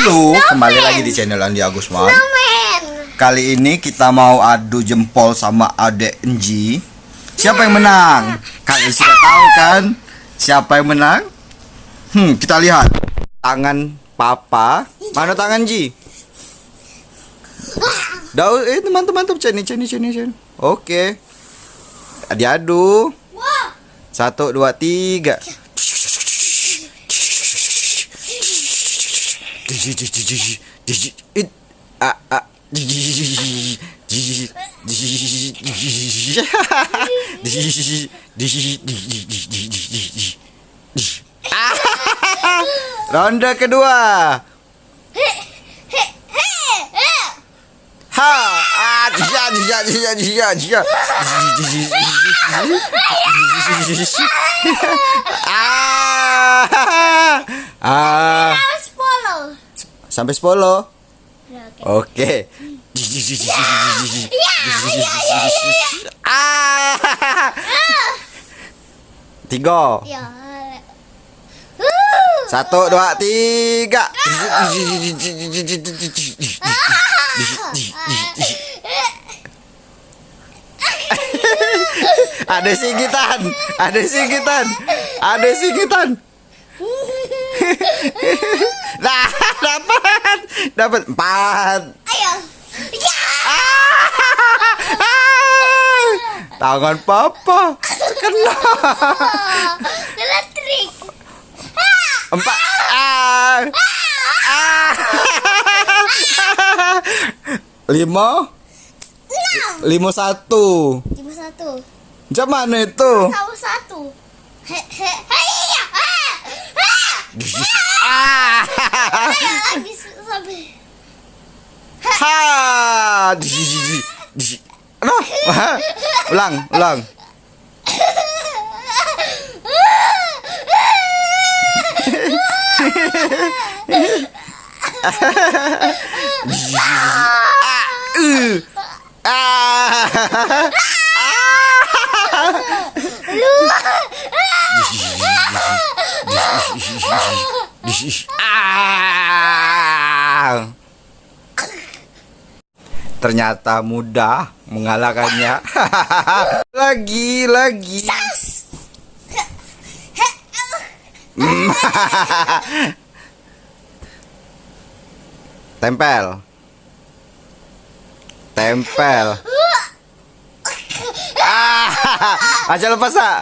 Halo, kembali lagi di channel Andi Agusman. Kali ini kita mau adu jempol sama adek Enji. Siapa yang menang? Kalian sudah tahu kan siapa yang menang? Kita lihat tangan Papa. Mana tangan Ji? Teman-teman ceni. Oke. Diadu. 1, 2, 3. Ronde kedua. Sampai 10. Oke. Tiga. 1, 2, 3. Ada singitan. Nah, dapat 4. Ayo. Tangan Papa kena. Elektrik. 4. 5. 51. 51. Macam mana itu? Tahu 1. Lagi sampai. Ulang. Ternyata mudah mengalahkannya. Lagi. Tempel. Aja lepas ah.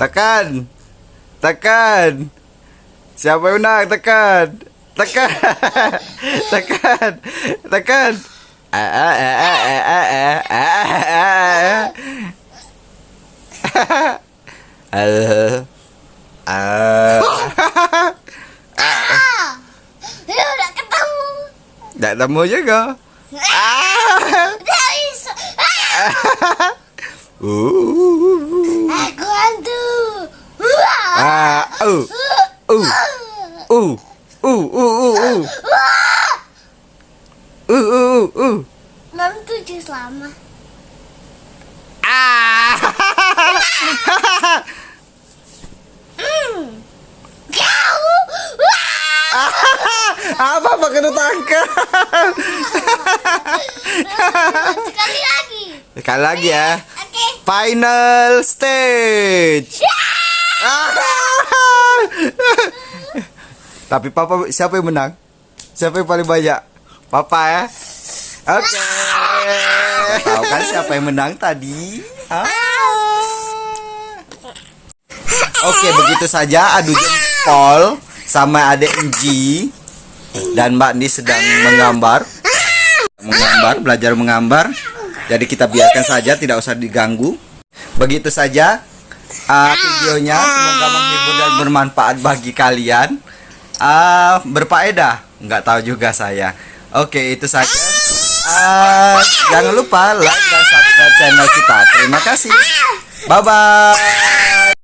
Tekan. Siapa yang menang? Tekan. Udah ketemu. Tak ketemu juga. Aku hantu. Belum 7 selama. Apa kena tangkap? Sekali lagi ya. Oke. Final stage. Tapi Papa, siapa yang menang? Siapa yang paling banyak? Papa ya. Oke. Tahu kan siapa yang menang tadi? Oke, begitu saja adu jempol sama adek Enji dan Mbak Andi sedang belajar menggambar. Jadi kita biarkan saja, tidak usah diganggu. Begitu saja videonya, semoga menghibur dan bermanfaat bagi kalian. Berfaedah, nggak tahu juga saya. Oke, itu saja. Jangan lupa like dan subscribe channel kita. Terima kasih. Bye bye.